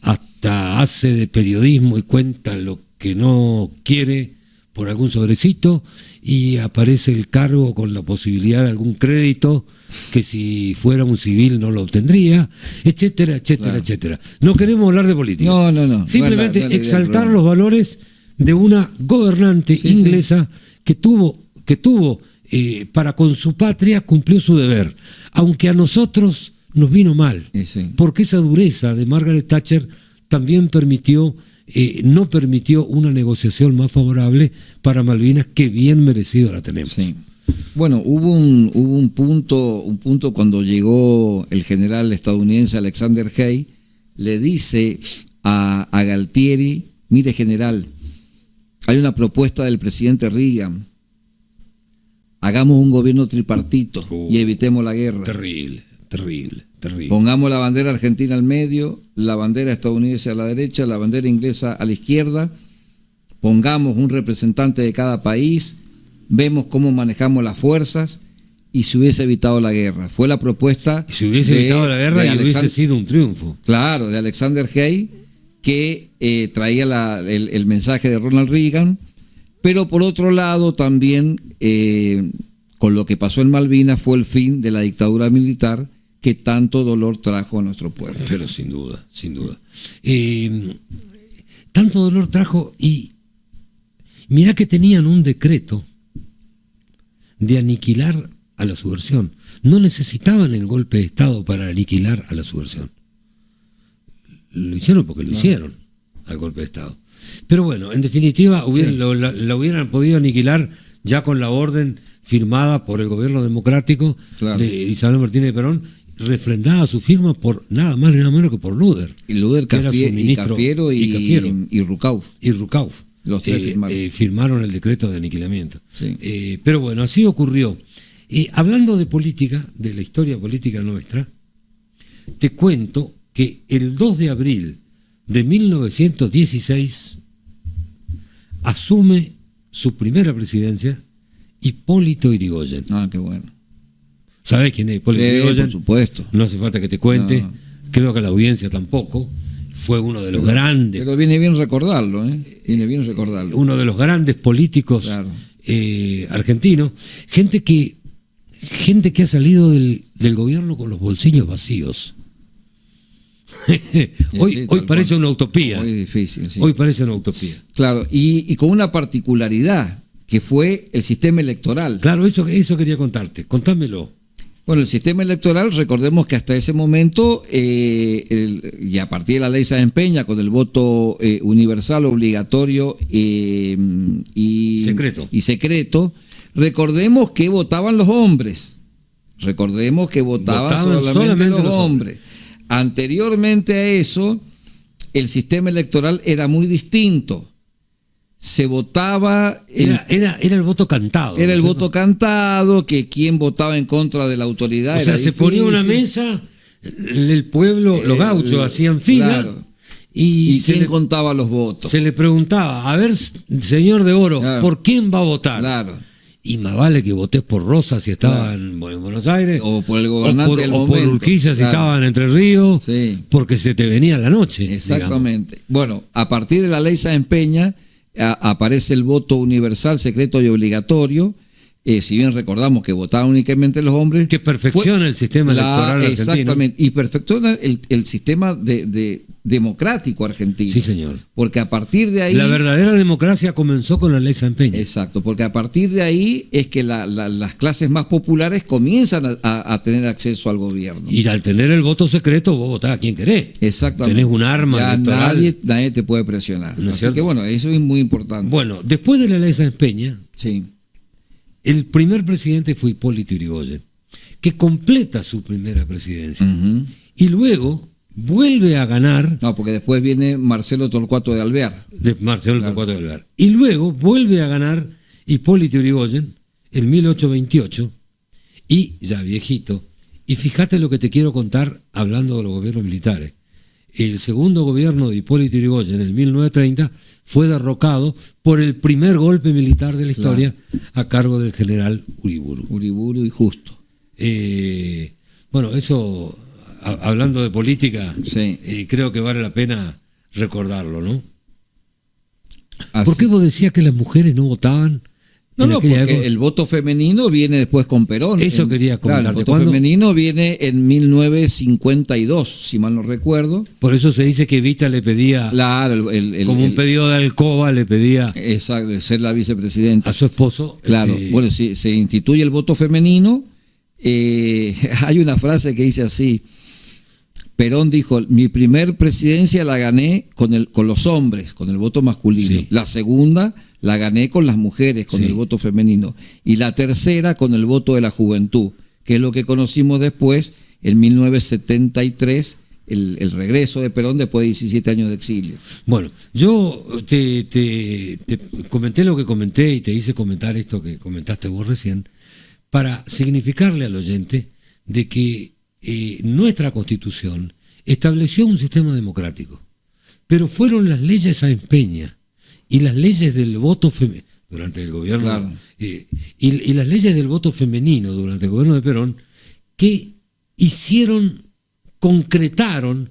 hasta hace de periodismo y cuenta lo que no quiere por algún sobrecito, y aparece el cargo con la posibilidad de algún crédito que si fuera un civil no lo obtendría, etcétera, etcétera, claro, etcétera. No queremos hablar de política. No. Simplemente no es la exaltar los valores de una gobernante inglesa que tuvo para con su patria, cumplió su deber, aunque a nosotros nos vino mal, porque esa dureza de Margaret Thatcher también no permitió una negociación más favorable para Malvinas, que bien merecido la tenemos. Sí. Bueno, hubo un punto cuando llegó el general estadounidense Alexander Hay, le dice a Galtieri: mire, general, hay una propuesta del presidente Reagan, hagamos un gobierno tripartito y evitemos la guerra. Terrible. Pongamos la bandera argentina al medio, la bandera estadounidense a la derecha, la bandera inglesa a la izquierda, pongamos un representante de cada país, vemos cómo manejamos las fuerzas, y se hubiese evitado la guerra. Fue la propuesta. Y se hubiese evitado la guerra y hubiese sido un triunfo. Claro, de Alexander Hay, que traía el mensaje de Ronald Reagan, pero por otro lado también, con lo que pasó en Malvinas, fue el fin de la dictadura militar que tanto dolor trajo a nuestro pueblo. Pero sin duda. Tanto dolor trajo, y mirá que tenían un decreto de aniquilar a la subversión. No necesitaban el golpe de Estado para aniquilar a la subversión. Lo hicieron porque lo hicieron, al golpe de Estado. Pero bueno, en definitiva, la hubieran podido aniquilar ya con la orden firmada por el gobierno democrático de Isabel Martínez de Perón, refrendada su firma por nada más ni nada menos que por Luder. Y Luder, Cafiero y Rucauf. Los tres firmaron el decreto de aniquilamiento. Sí. Pero bueno, así ocurrió. Hablando de política, de la historia política nuestra, te cuento que el 2 de abril de 1916 asume su primera presidencia Hipólito Yrigoyen. Ah, qué bueno. ¿Sabés quién es Hipólito Yrigoyen? Por supuesto. No hace falta que te cuente. No. Creo que la audiencia tampoco. Fue uno de los grandes. Pero viene bien recordarlo, ¿eh? Viene bien recordarlo. Uno de los grandes políticos argentinos. Gente que ha salido del gobierno con los bolsillos vacíos. Hoy parece una utopía. Muy difícil, sí. Hoy parece una utopía. Claro, y con una particularidad, que fue el sistema electoral. Claro, eso quería contarte. Contámelo. Bueno, el sistema electoral, recordemos que hasta ese momento, y a partir de la ley Sáenz Peña, con el voto universal, obligatorio y secreto, recordemos que votaban los hombres. Recordemos que votaban solamente los hombres. Anteriormente a eso, el sistema electoral era muy distinto. Se votaba... Era el voto cantado. Era el voto cantado, que quien votaba en contra de la autoridad era difícil. Se ponía una mesa, el pueblo, los gauchos hacían fila, claro, y quién contaba los votos. Se le preguntaba, a ver, señor de Oro, claro, ¿por quién va a votar? Claro. Y más vale que votés por Rosa si estaba en Buenos Aires, o por el gobernante del momento, o por Urquiza si estaba en Entre Ríos, porque se te venía la noche. Exactamente. Digamos. Bueno, a partir de la ley Sáenz Peña aparece el voto universal, secreto y obligatorio, si bien recordamos que votaban únicamente los hombres, que perfecciona el sistema electoral argentino. Exactamente, y perfecciona el sistema democrático argentino. Sí, señor. Porque a partir de ahí... La verdadera democracia comenzó con la ley Sáenz Peña. Exacto, porque a partir de ahí es que las clases más populares comienzan a tener acceso al gobierno. Y al tener el voto secreto, vos votás a quien querés. Exactamente. Tenés un arma ya electoral. nadie te puede presionar. ¿No es Así cierto? que bueno, eso es muy importante. Bueno, después de la ley Sáenz Peña, Sí. el primer presidente fue Hipólito Yrigoyen, que completa su primera presidencia. Ujú. Y luego vuelve a ganar No, porque después viene Marcelo Torcuato de Alvear. de Marcelo Torcuato de Alvear. Y luego vuelve a ganar Hipólito Yrigoyen en 1828, y ya viejito. Y fíjate lo que te quiero contar hablando de los gobiernos militares. El segundo gobierno de Hipólito Yrigoyen, en 1930, fue derrocado por el primer golpe militar de la historia a cargo del general Uriburu. Uriburu y Justo. Bueno, eso, hablando de política, Sí. creo que vale la pena recordarlo, ¿no? Así. ¿Por qué vos decías que las mujeres no votaban? No, en no, aquella porque época? el voto femenino viene después con Perón. Eso quería comentarte. Claro, el voto ¿Cuándo? femenino viene en 1952, si mal no recuerdo. Por eso se dice que Evita le pedía, Claro, como un pedido de alcoba, le pedía exacto, ser la vicepresidenta. a su esposo. Claro, bueno, si se instituye el voto femenino, hay una frase que dice así: Perón dijo, mi primer presidencia la gané con los hombres, con el voto masculino. Sí. La segunda la gané con las mujeres, con Sí. el voto femenino. Y la tercera con el voto de la juventud, que es lo que conocimos después, en 1973, el regreso de Perón después de 17 años de exilio. Bueno, yo te comenté lo que comenté y te hice comentar esto que comentaste vos recién, para significarle al oyente de que nuestra Constitución estableció un sistema democrático, pero fueron las leyes Sáenz Peña y las leyes del voto femenino durante el gobierno, Claro. y las leyes del voto femenino durante el gobierno de Perón, que concretaron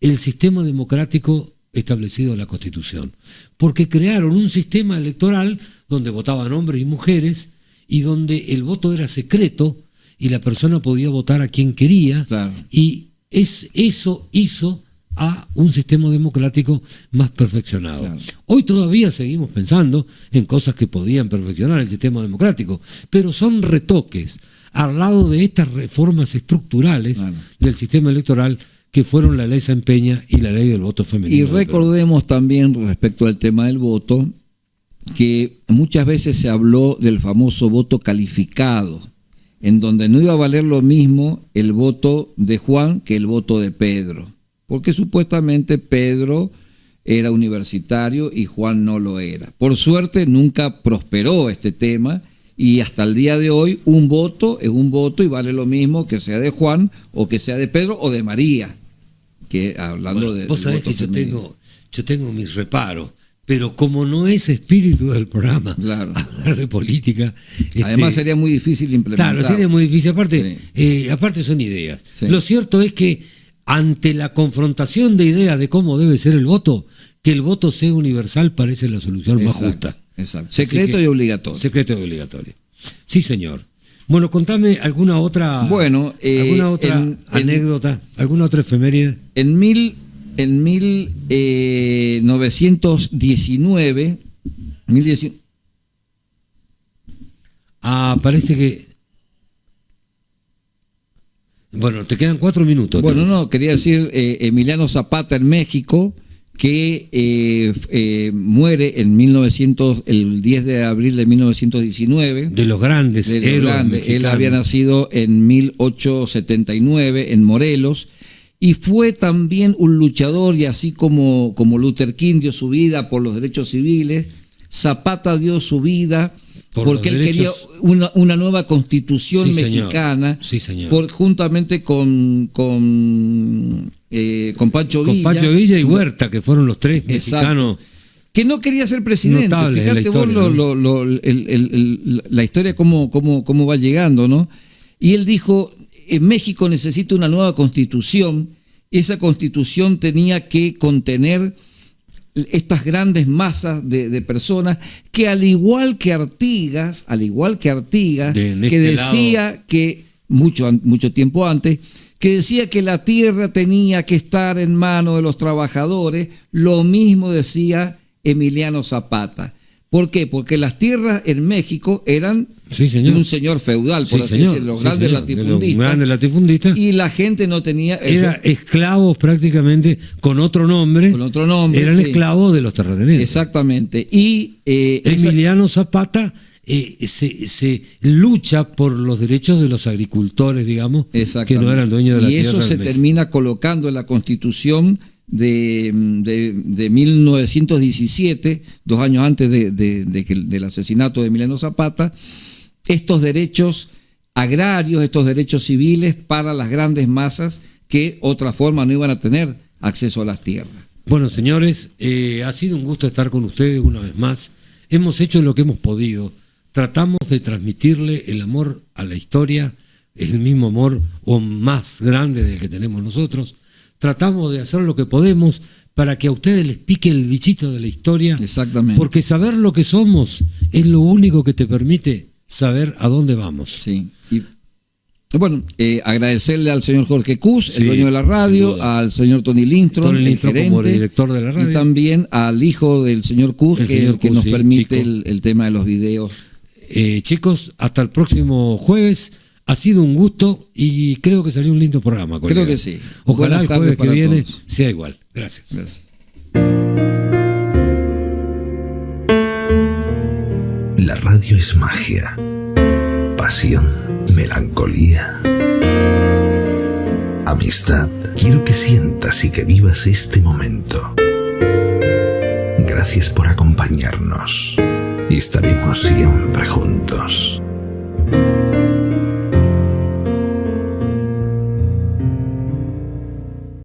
el sistema democrático establecido en la Constitución, porque crearon un sistema electoral donde votaban hombres y mujeres y donde el voto era secreto y la persona podía votar a quien quería, Claro. y eso hizo a un sistema democrático más perfeccionado. Claro. Hoy todavía seguimos pensando en cosas que podían perfeccionar el sistema democrático, pero son retoques al lado de estas reformas estructurales Claro. del sistema electoral que fueron la ley Sáenz Peña y la ley del voto femenino. Y recordemos también respecto al tema del voto, que muchas veces se habló del famoso voto calificado, en donde no iba a valer lo mismo el voto de Juan que el voto de Pedro, porque supuestamente Pedro era universitario y Juan no lo era. Por suerte nunca prosperó este tema, y hasta el día de hoy un voto es un voto y vale lo mismo que sea de Juan o que sea de Pedro o de María, que hablando Bueno, de vos sabés voto que femenino. yo tengo mis reparos, pero como no es espíritu del programa Claro. hablar de política, Además sería muy difícil implementar. claro, sería muy difícil. Aparte son ideas. Sí. Lo cierto es que ante la confrontación de ideas de cómo debe ser el voto, que el voto sea universal parece la solución más Exacto, justa. exacto. Así Secreto que- y obligatorio. Secreto y obligatorio. Sí, señor. Bueno, contame alguna otra, Bueno, alguna otra anécdota, alguna otra efeméride. En 1919, Parece que... Bueno, te quedan 4 minutos. bueno, no, quería decir Emiliano Zapata en México, que muere en el 10 de abril de 1919. De los grandes de lo héroes grande. Él mexicanos. había nacido en 1879 en Morelos, y fue también un luchador, y así como Luther King dio su vida por los derechos civiles, Zapata dio su vida Por porque los él quería derechos. una nueva constitución Sí, señor. mexicana, Sí, señor. juntamente con Pancho Con Villa. Pancho Villa y Huerta, que fueron los tres Exacto. mexicanos. Que no quería ser presidente. Notables de la Fíjate vos historia, la historia cómo va llegando, ¿no? Y él dijo, México necesita una nueva constitución. Esa constitución tenía que contener estas grandes masas de personas que al igual que Artigas, que decía que mucho tiempo antes, que decía que la tierra tenía que estar en manos de los trabajadores, lo mismo decía Emiliano Zapata. ¿Por qué? Porque las tierras en México eran de un señor feudal, por así decirlo, los grandes latifundistas, y la gente no tenía... Era esclavos prácticamente, con otro nombre, eran esclavos de los terratenientes. Exactamente. Y Emiliano Zapata se lucha por los derechos de los agricultores, digamos, que no eran dueños de la tierra. Y eso se termina colocando en la Constitución de 1917, 2 años antes del asesinato de Emiliano Zapata, estos derechos agrarios, estos derechos civiles para las grandes masas que otra forma no iban a tener acceso a las tierras. Bueno, señores, ha sido un gusto estar con ustedes una vez más. Hemos hecho lo que hemos podido. Tratamos de transmitirle el amor a la historia, el mismo amor o más grande del que tenemos nosotros. Tratamos de hacer lo que podemos para que a ustedes les pique el bichito de la historia. Exactamente. Porque saber lo que somos es lo único que te permite saber a dónde vamos. Sí. Y bueno, agradecerle al señor Jorge Cus, el dueño de la radio, al señor Tony Lindstrom, el gerente, como director de la radio, y también al hijo del señor Cus, que nos permite el tema de los videos. Chicos, hasta el próximo jueves. Ha sido un gusto y creo que salió un lindo programa, colega. Creo que sí. Ojalá el jueves que viene sea igual. Gracias. La radio es magia, pasión, melancolía, amistad. Quiero que sientas y que vivas este momento. Gracias por acompañarnos y estaremos siempre juntos.